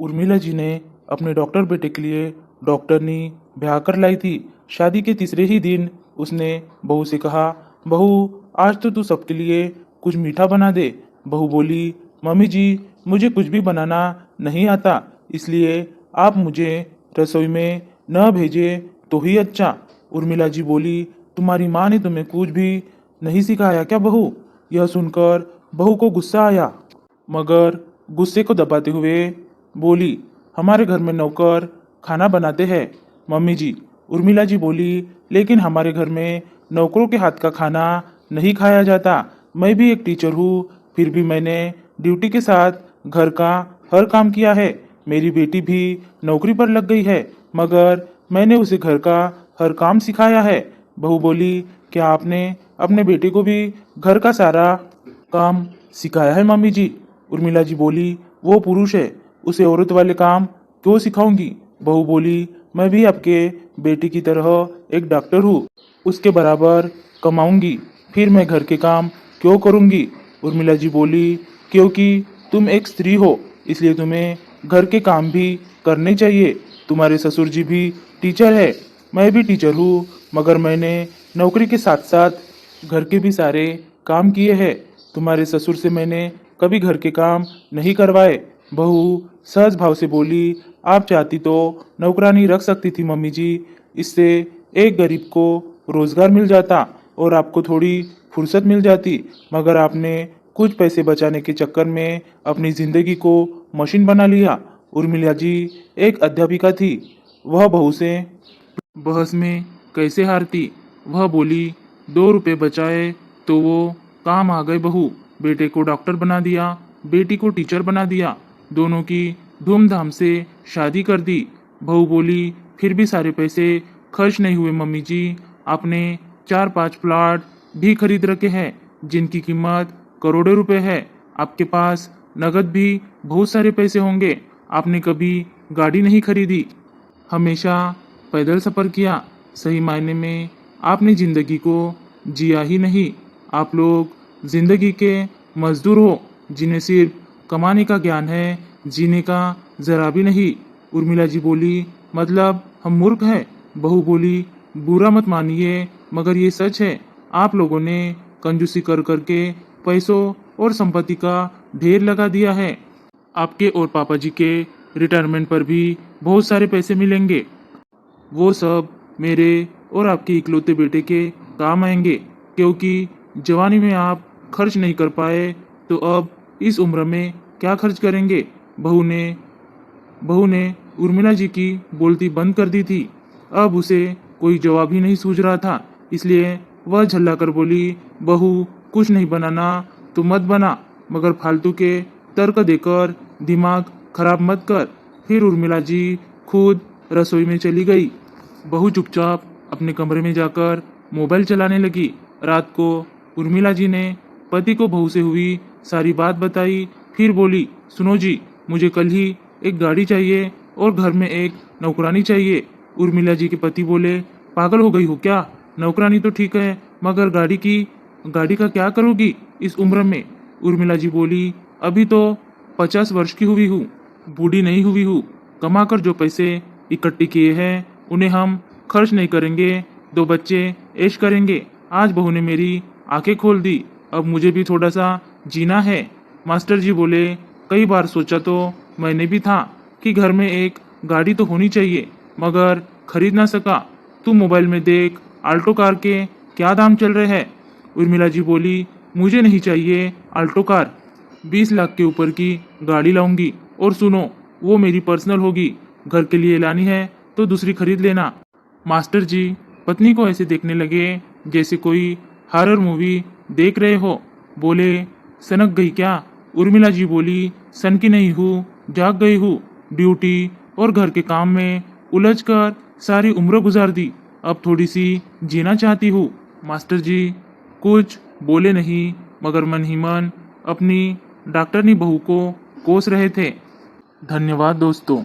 उर्मिला जी ने अपने डॉक्टर बेटे के लिए डॉक्टरनी ब्याह कर लाई थी। शादी के तीसरे ही दिन उसने बहू से कहा, बहू आज तो तू सबके लिए कुछ मीठा बना दे। बहू बोली, मम्मी जी मुझे कुछ भी बनाना नहीं आता, इसलिए आप मुझे रसोई में न भेजे तो ही अच्छा। उर्मिला जी बोली, तुम्हारी माँ ने तुम्हें कुछ भी नहीं सिखाया क्या बहू? यह सुनकर बहू को गुस्सा आया, मगर गुस्से को दबाते हुए बोली, हमारे घर में नौकर खाना बनाते हैं मम्मी जी। उर्मिला जी बोली, लेकिन हमारे घर में नौकरों के हाथ का खाना नहीं खाया जाता। मैं भी एक टीचर हूँ, फिर भी मैंने ड्यूटी के साथ घर का हर काम किया है। मेरी बेटी भी नौकरी पर लग गई है, मगर मैंने उसे घर का हर काम सिखाया है। बहू बोली, क्या आपने अपने बेटे को भी घर का सारा काम सिखाया है मम्मी जी? उर्मिला जी बोली, वो पुरुष है, उसे औरत वाले काम क्यों सिखाऊंगी? बहू बोली, मैं भी आपके बेटी की तरह एक डॉक्टर हूँ, उसके बराबर कमाऊंगी, फिर मैं घर के काम क्यों करूंगी? उर्मिला जी बोली, क्योंकि तुम एक स्त्री हो, इसलिए तुम्हें घर के काम भी करने चाहिए। तुम्हारे ससुर जी भी टीचर है, मैं भी टीचर हूँ, मगर मैंने नौकरी के साथ साथ घर के भी सारे काम किए हैं। तुम्हारे ससुर से मैंने कभी घर के काम नहीं करवाए। बहू सहज भाव से बोली, आप चाहती तो नौकरानी रख सकती थी मम्मी जी, इससे एक गरीब को रोजगार मिल जाता और आपको थोड़ी फुर्सत मिल जाती, मगर आपने कुछ पैसे बचाने के चक्कर में अपनी जिंदगी को मशीन बना लिया। उर्मिला जी एक अध्यापिका थी, वह बहू से बहस में कैसे हारती? वह बोली, 2 रुपए बचाए तो वो काम आ गए बहू। बेटे को डॉक्टर बना दिया, बेटी को टीचर बना दिया, दोनों की धूमधाम से शादी कर दी। बहू बोली, फिर भी सारे पैसे खर्च नहीं हुए मम्मी जी। आपने 4-5 प्लॉट भी खरीद रखे हैं जिनकी कीमत करोड़ों रुपए है। आपके पास नगद भी बहुत सारे पैसे होंगे। आपने कभी गाड़ी नहीं खरीदी, हमेशा पैदल सफ़र किया। सही मायने में आपने जिंदगी को जिया ही नहीं। आप लोग जिंदगी के मजदूर हो, जिन्हें सिर्फ कमाने का ज्ञान है, जीने का जरा भी नहीं। उर्मिला जी बोली, मतलब हम मूर्ख हैं? बहू बोली, बुरा मत मानिए, मगर ये सच है। आप लोगों ने कंजूसी कर करके पैसों और संपत्ति का ढेर लगा दिया है। आपके और पापा जी के रिटायरमेंट पर भी बहुत सारे पैसे मिलेंगे, वो सब मेरे और आपके इकलौते बेटे के काम आएंगे, क्योंकि जवानी में आप खर्च नहीं कर पाए तो अब इस उम्र में क्या खर्च करेंगे? बहू ने उर्मिला जी की बोलती बंद कर दी थी। अब उसे कोई जवाब ही नहीं सूझ रहा था, इसलिए वह झल्ला कर बोली, बहू कुछ नहीं बनाना तो मत बना, मगर फालतू के तर्क देकर दिमाग खराब मत कर। फिर उर्मिला जी खुद रसोई में चली गई। बहू चुपचाप अपने कमरे में जाकर मोबाइल चलाने लगी। रात को उर्मिला जी ने पति को बहू से हुई सारी बात बताई। फिर बोली, सुनो जी, मुझे कल ही एक गाड़ी चाहिए और घर में एक नौकरानी चाहिए। उर्मिला जी के पति बोले, पागल हो गई हो क्या? नौकरानी तो ठीक है, मगर गाड़ी का क्या करोगी इस उम्र में? उर्मिला जी बोली, अभी तो 50 वर्ष की हुई हूँ, बूढ़ी नहीं हुई हूँ। कमा कर जो पैसे इकट्ठे किए हैं उन्हें हम खर्च नहीं करेंगे, 2 बच्चे ऐश करेंगे। आज बहू ने मेरी आंखें खोल दी, अब मुझे भी थोड़ा सा जीना है। मास्टर जी बोले, कई बार सोचा तो मैंने भी था कि घर में एक गाड़ी तो होनी चाहिए, मगर खरीद ना सका। तू मोबाइल में देख, आल्टो कार के क्या दाम चल रहे हैं। उर्मिला जी बोली, मुझे नहीं चाहिए आल्टो कार, 20 लाख के ऊपर की गाड़ी लाऊंगी। और सुनो, वो मेरी पर्सनल होगी, घर के लिए लानी है तो दूसरी खरीद लेना। मास्टर जी पत्नी को ऐसे देखने लगे जैसे कोई हॉरर मूवी देख रहे हो। बोले, सनक गई क्या? उर्मिला जी बोली, सन की नहीं हूँ, जाग गई हूँ। ड्यूटी और घर के काम में उलझकर सारी उम्र गुजार दी, अब थोड़ी सी जीना चाहती हूँ। मास्टर जी कुछ बोले नहीं, मगर मन ही मन अपनी डॉक्टरनी बहू को कोस रहे थे। धन्यवाद दोस्तों।